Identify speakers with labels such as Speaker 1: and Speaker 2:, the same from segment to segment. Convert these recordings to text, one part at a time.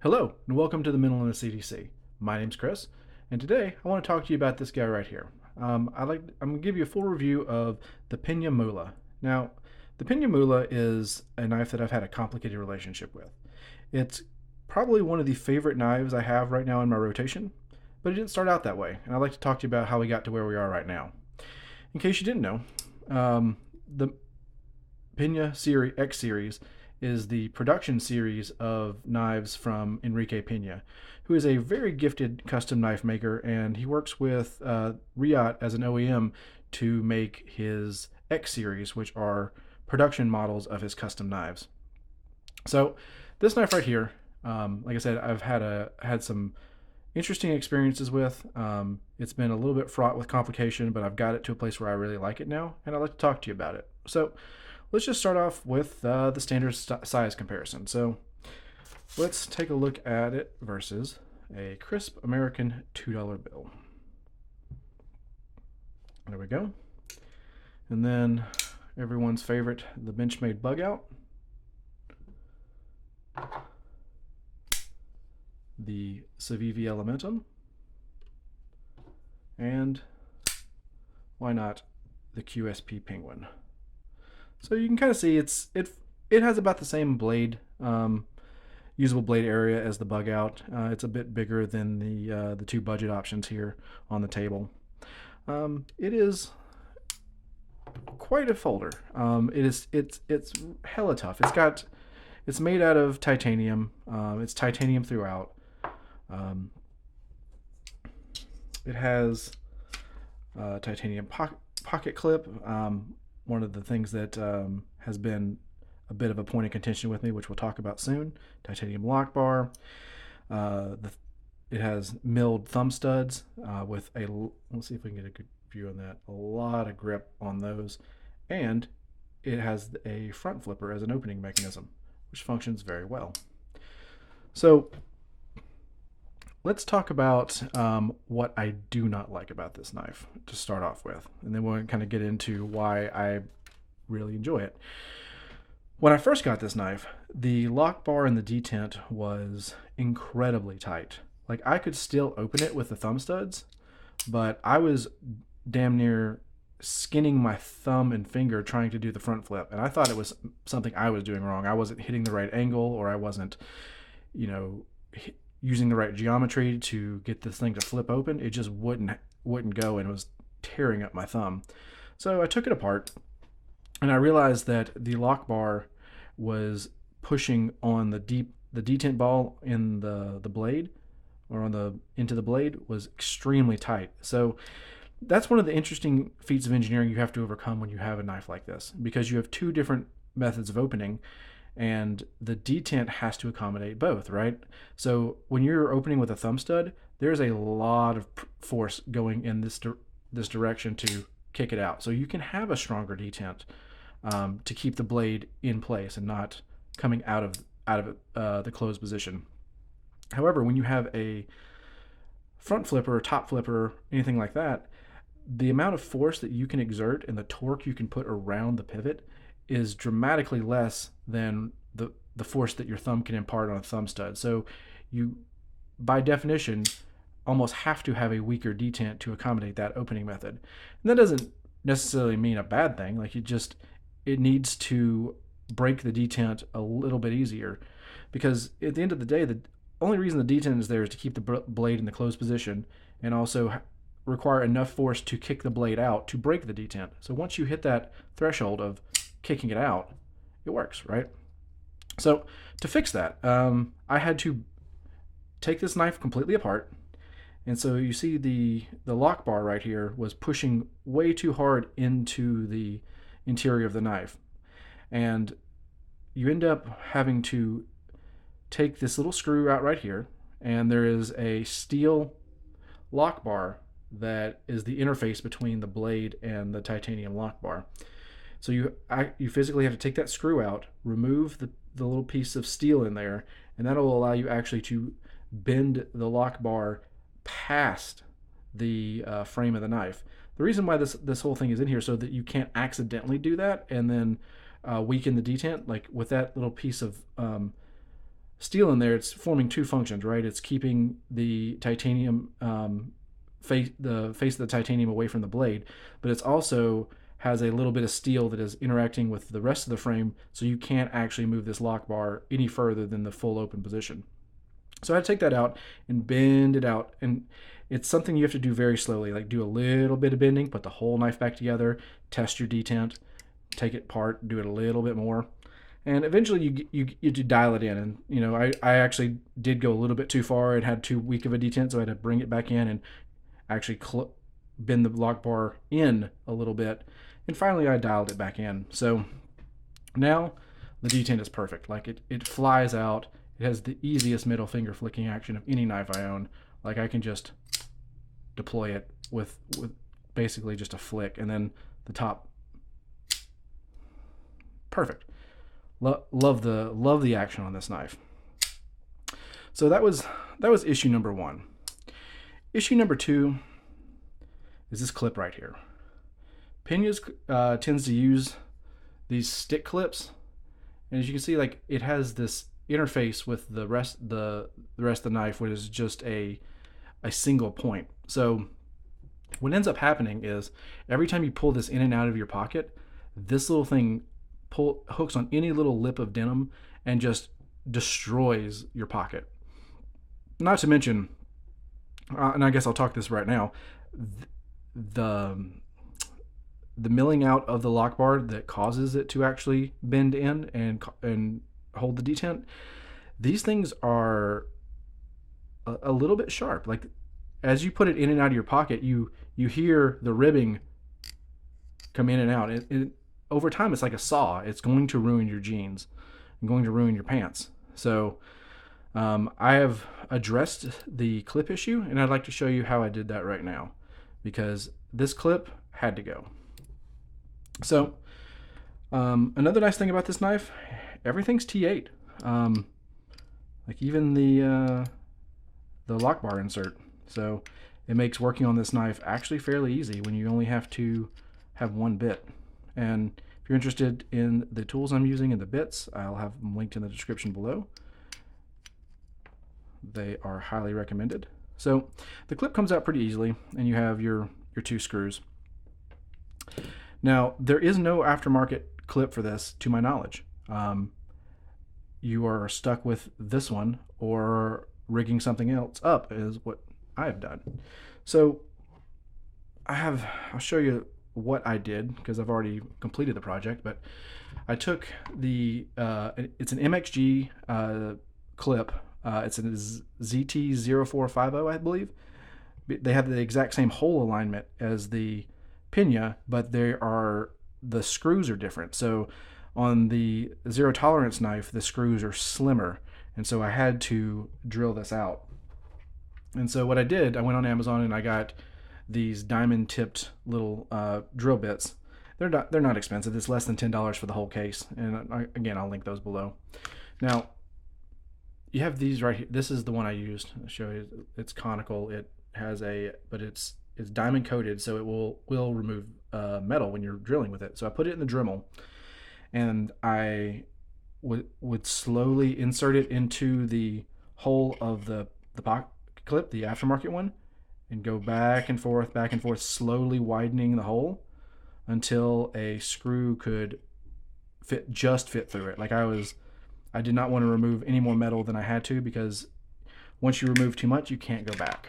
Speaker 1: Hello, and welcome to the Mental Illness CDC. My name's Chris, and today I want to talk to you about this guy right here. I'm going to give you a full review of the Pena Mula. Now, the Pena Mula is a knife that I've had a complicated relationship with. It's probably one of the favorite knives I have right now in my rotation, but it didn't start out that way, and I'd like to talk to you about how we got to where we are right now. In case you didn't know, the Pena series X series is the production series of knives from Enrique Pena, who is a very gifted custom knife maker, and he works with Riot as an OEM to make his X series, which are production models of his custom knives. So this knife right here, like I said, I've had some interesting experiences with. It's been a little bit fraught with complication, but I've got it to a place where I really like it now, and I'd like to talk to you about it. So let's just start off with the standard size comparison. So let's take a look at it versus a crisp American $2 bill. There we go. And then everyone's favorite, the Benchmade bug out. The Civivi Elementum. And why not the QSP Penguin. So you can kind of see it has about the same blade, usable blade area as the bug out. It's a bit bigger than the two budget options here on the table. It is quite a folder. It's hella tough. It's made out of titanium. It's titanium throughout. It has a titanium pocket clip. One of the things that has been a bit of a point of contention with me, which we'll talk about soon. Titanium lock bar. It has milled thumb studs with let's see if we can get a good view on that. A lot of grip on those. And it has a front flipper as an opening mechanism, which functions very well. So let's talk about what I do not like about this knife to start off with, and then we'll kind of get into why I really enjoy it. When I first got this knife, the lock bar and the detent was incredibly tight. Like, I could still open it with the thumb studs, but I was damn near skinning my thumb and finger trying to do the front flip, and I thought it was something I was doing wrong. I wasn't hitting the right angle, or I wasn't, using the right geometry to get this thing to flip open. It just wouldn't go, and it was tearing up my thumb. So I took it apart, and I realized that the lock bar was pushing on the detent ball in the blade, or into the blade, was extremely tight. So that's one of the interesting feats of engineering you have to overcome when you have a knife like this, because you have two different methods of opening, and the detent has to accommodate both, right? So when you're opening with a thumb stud, there's a lot of force going in this direction to kick it out. So you can have a stronger detent to keep the blade in place and not coming out of the closed position. However, when you have a front flipper, top flipper, anything like that, the amount of force that you can exert and the torque you can put around the pivot is dramatically less than the force that your thumb can impart on a thumb stud. So you, by definition, almost have to have a weaker detent to accommodate that opening method. And that doesn't necessarily mean a bad thing. Like, it needs to break the detent a little bit easier, because at the end of the day, the only reason the detent is there is to keep the blade in the closed position, and also require enough force to kick the blade out to break the detent. So once you hit that threshold of kicking it out, it works, right? So to fix that, I had to take this knife completely apart. And so you see the lock bar right here was pushing way too hard into the interior of the knife. And you end up having to take this little screw out right here, and there is a steel lock bar that is the interface between the blade and the titanium lock bar. So you physically have to take that screw out, remove the little piece of steel in there, and that'll allow you actually to bend the lock bar past the frame of the knife. The reason why this whole thing is in here so that you can't accidentally do that and then weaken the detent, like with that little piece of steel in there, it's forming two functions, right? It's keeping the titanium the face of the titanium away from the blade, but it's also has a little bit of steel that is interacting with the rest of the frame, so you can't actually move this lock bar any further than the full open position. So I had to take that out and bend it out, and it's something you have to do very slowly, like do a little bit of bending, put the whole knife back together, test your detent, take it apart, do it a little bit more, and eventually you dial it in. And I actually did go a little bit too far and had too weak of a detent, so I had to bring it back in and actually bend the lock bar in a little bit, and finally I dialed it back in. So now the detent is perfect. Like it flies out. It has the easiest middle finger flicking action of any knife I own. Like I can just deploy it with basically just a flick, and then the top. Perfect. Love the action on this knife. So that was issue number 1. Issue number 2 is this clip right here. Pena's tends to use these stick clips, and as you can see, like it has this interface with the rest of the knife, which is just a single point. So what ends up happening is every time you pull this in and out of your pocket, this little thing hooks on any little lip of denim and just destroys your pocket. Not to mention, and I guess I'll talk this right now, the milling out of the lock bar that causes it to actually bend in and hold the detent. These things are a little bit sharp. Like as you put it in and out of your pocket, you hear the ribbing come in and out. Over time, it's like a saw. It's going to ruin your jeans and going to ruin your pants. So I have addressed the clip issue, and I'd like to show you how I did that right now, because this clip had to go. So another nice thing about this knife, everything's T8. Like even the lock bar insert. So it makes working on this knife actually fairly easy when you only have to have one bit. And if you're interested in the tools I'm using and the bits, I'll have them linked in the description below. They are highly recommended. So the clip comes out pretty easily, and you have your 2 screws. Now, there is no aftermarket clip for this, to my knowledge. You are stuck with this one, or rigging something else up is what I have done. So I'll show you what I did, because I've already completed the project, but I took it's an MXG clip. It's a ZT0450, I believe. They have the exact same hole alignment as the Pena, but the screws are different. So on the zero tolerance knife, the screws are slimmer, and so I had to drill this out. And so what I did, I went on Amazon and I got these diamond tipped little drill bits. They're not expensive. It's less than $10 for the whole case, and again, I'll link those below. Now you have these right here. This is the one I used. I'll show you. It's conical. It has but it's diamond coated, so it will remove metal when you're drilling with it. So I put it in the Dremel, and I would slowly insert it into the hole of the pocket clip, the aftermarket one, and go back and forth, slowly widening the hole until a screw could fit through it. Like I did not want to remove any more metal than I had to, because once you remove too much, you can't go back.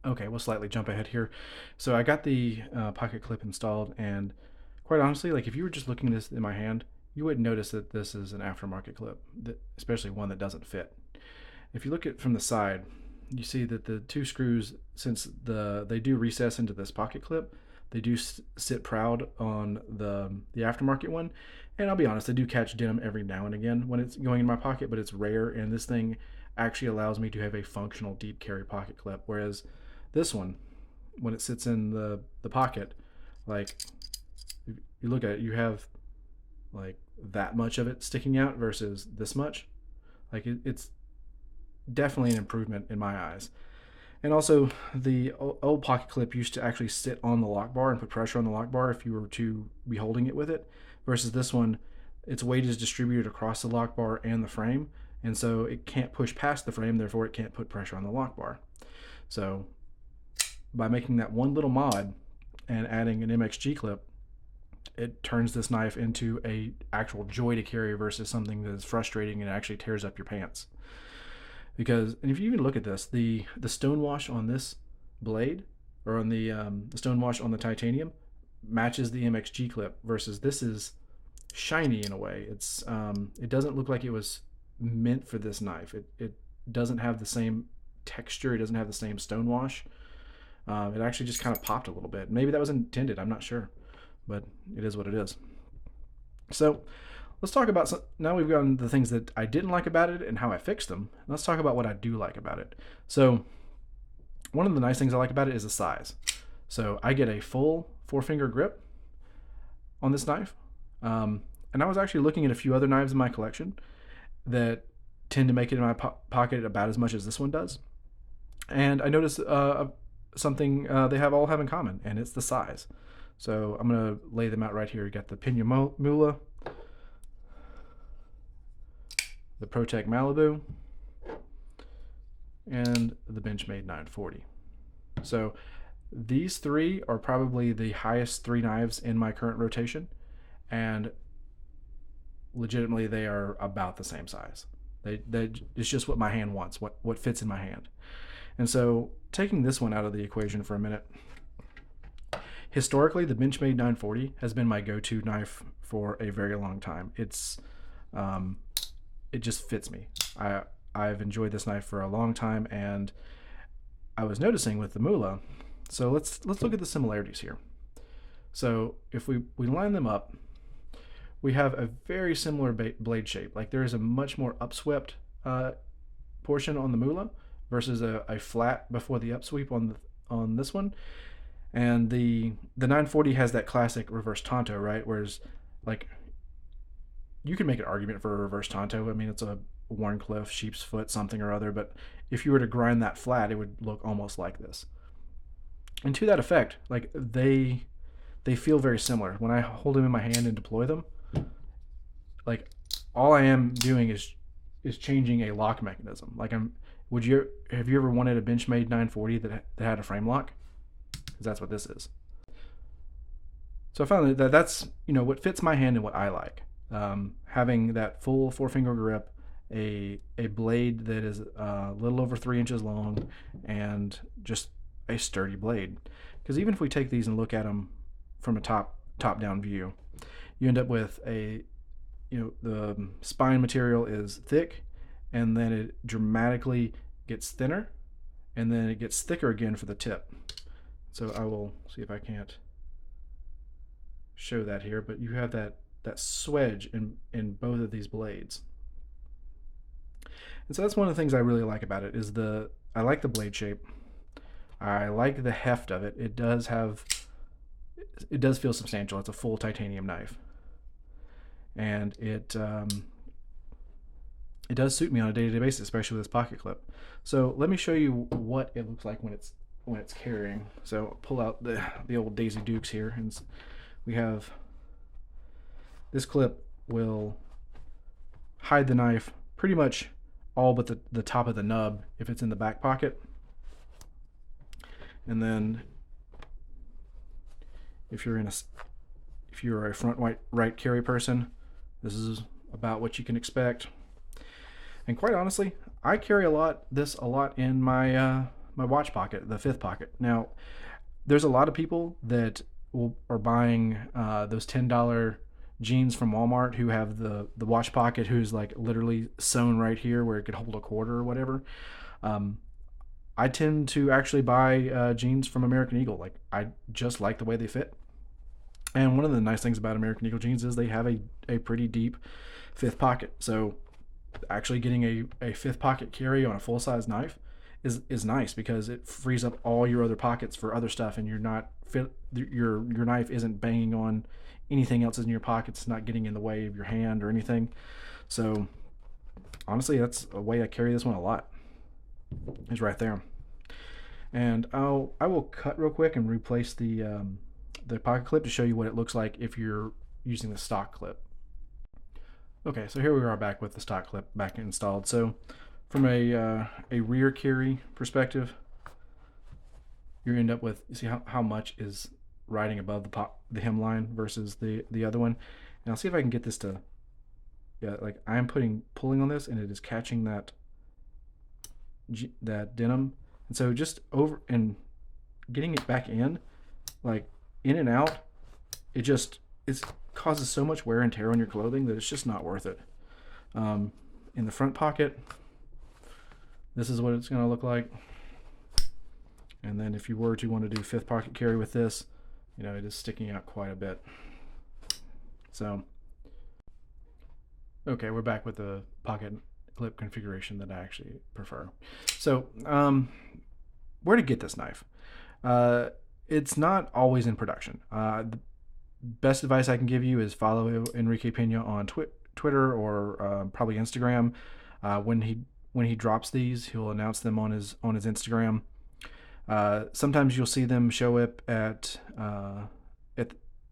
Speaker 1: Okay, we'll slightly jump ahead here. So I got the pocket clip installed, and quite honestly, like if you were just looking at this in my hand, you wouldn't notice that this is an aftermarket clip, especially one that doesn't fit. If you look at it from the side, you see that the 2 screws, since they do recess into this pocket clip, they do sit proud on the aftermarket one. And I'll be honest, they do catch denim every now and again when it's going in my pocket, but it's rare, and this thing actually allows me to have a functional deep carry pocket clip, whereas this one, when it sits in the pocket, like you look at it, you have like that much of it sticking out versus this much. Like it's definitely an improvement in my eyes. And also, the old pocket clip used to actually sit on the lock bar and put pressure on the lock bar if you were to be holding it with it, versus this one, its weight is distributed across the lock bar and the frame, and so it can't push past the frame, therefore it can't put pressure on the lock bar. So by making that one little mod and adding an MXG clip, it turns this knife into a actual joy to carry versus something that is frustrating and actually tears up your pants. Because, and if you even look at this, the stonewash on this blade, or on the stonewash on the titanium, matches the MXG clip, versus this is shiny in a way. It's it doesn't look like it was meant for this knife. It doesn't have the same texture. It doesn't have the same stonewash. It actually just kind of popped a little bit. Maybe that was intended. I'm not sure, but it is what it is. So let's talk about now we've gotten the things that I didn't like about it and how I fixed them. Let's talk about what I do like about it. So one of the nice things I like about it is the size. So I get a full 4-finger grip on this knife. And I was actually looking at a few other knives in my collection that tend to make it in my pocket about as much as this one does. And I noticed something they all have in common, and it's the size. So I'm going to lay them out right here. You got the Pena Mula, the ProTech Malibu, and the Benchmade 940. So these three are probably the highest 3 knives in my current rotation, and legitimately they are about the same size. It's just what my hand wants, what fits in my hand. And so taking this one out of the equation for a minute, historically the Benchmade 940 has been my go-to knife for a very long time. It's it just fits me. I've enjoyed this knife for a long time, and I was noticing with the Mula. So let's look at the similarities here. So if we line them up, we have a very similar blade shape. Like there is a much more upswept portion on the Mula versus a flat before the upsweep on this one. And the 940 has that classic reverse tanto, right? Whereas like you can make an argument for a reverse tanto. I mean, it's a Warncliffe, sheep's foot, something or other, but if you were to grind that flat, it would look almost like this. And to that effect, like they feel very similar. When I hold them in my hand and deploy them, like all I am doing is changing a lock mechanism. Like have you ever wanted a Benchmade 940 that had a frame lock? Because that's what this is. So I found that that's what fits my hand and what I like. Having that full 4-finger grip, a blade that is a little over 3 inches long, and just a sturdy blade. Because even if we take these and look at them from a top-down view, you end up with the spine material is thick, and then it dramatically gets thinner, and then it gets thicker again for the tip. So I will see if I can't show that here, but you have that swedge in both of these blades. And so that's one of the things I really like about it is I like the blade shape. I like the heft of it. It does feel substantial. It's a full titanium knife, and it does suit me on a day-to-day basis, especially with this pocket clip. So let me show you what it looks like when it's carrying. So I'll pull out the old Daisy Dukes here, and we have this clip will hide the knife pretty much all but the top of the nub if it's in the back pocket. And then if you're a front right carry person, this is about what you can expect. And quite honestly, I carry this a lot in my my watch pocket, the 5th pocket. Now, there's a lot of people that are buying those $10 jeans from Walmart who have the watch pocket who's like literally sewn right here where it could hold a quarter or whatever. I tend to actually buy jeans from American Eagle. Like I just like the way they fit. And one of the nice things about American Eagle jeans is they have a pretty deep 5th pocket. So actually getting a 5th pocket carry on a full-size knife is nice because it frees up all your other pockets for other stuff, and your knife isn't banging on anything else in your pockets. It's not getting in the way of your hand or anything. So honestly, that's a way I carry this one a lot. Is right there. And I will cut real quick and replace the pocket clip to show you what it looks like if you're using the stock clip. Okay, so here we are back with the stock clip back installed. So from a rear carry perspective, you end up with, you see how much is riding above the hemline versus the other one. And I'll see if I can get this to, yeah, like I'm pulling on this and it is catching that denim. And so just over and getting it back in, like in and out, it causes so much wear and tear on your clothing that it's just not worth it. In the front pocket, this is what it's going to look like. And then if you were to want to do fifth pocket carry with this, you know, it is sticking out quite a bit. So, okay, we're back with the pocket clip configuration that I actually prefer. So, where to get this knife? It's not always in production. The best advice I can give you is follow Enrique Pena on Twitter or probably Instagram. When he drops these, he'll announce them on his Instagram. Sometimes you'll see them show up at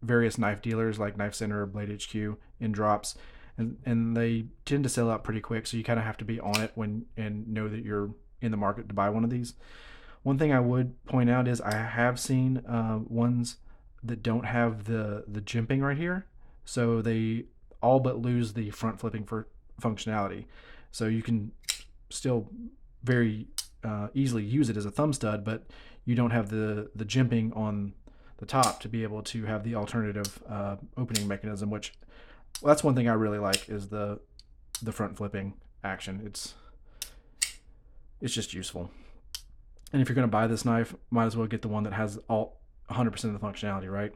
Speaker 1: various knife dealers like Knife Center or Blade HQ in drops, and they tend to sell out pretty quick. So you kind of have to be on it and know that you're in the market to buy one of these. One thing I would point out is I have seen ones that don't have the jimping right here, so they all but lose the front flipping for functionality. So you can still very easily use it as a thumb stud, but you don't have the jimping on the top to be able to have the alternative opening mechanism, which, well, that's one thing I really like is the front flipping action. It's just useful. And if you're going to buy this knife, might as well get the one that has all 100% of the functionality, right?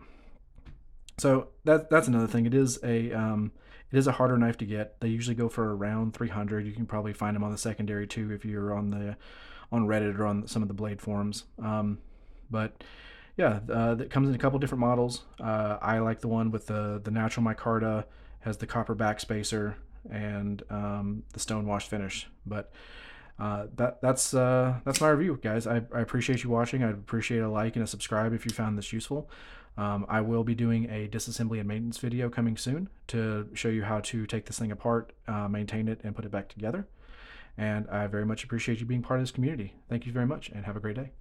Speaker 1: So that's another thing. It is a harder knife to get. They usually go for around 300. You can probably find them on the secondary too if you're on Reddit or on some of the blade forums. But yeah, that comes in a couple different models. I like the one with the natural micarta, has the copper back spacer and the stone wash finish. But that's my review, guys. I appreciate you watching. I'd appreciate a like and a subscribe if you found this useful. I will be doing a disassembly and maintenance video coming soon to show you how to take this thing apart, maintain it, and put it back together. And I very much appreciate you being part of this community. Thank you very much, and have a great day.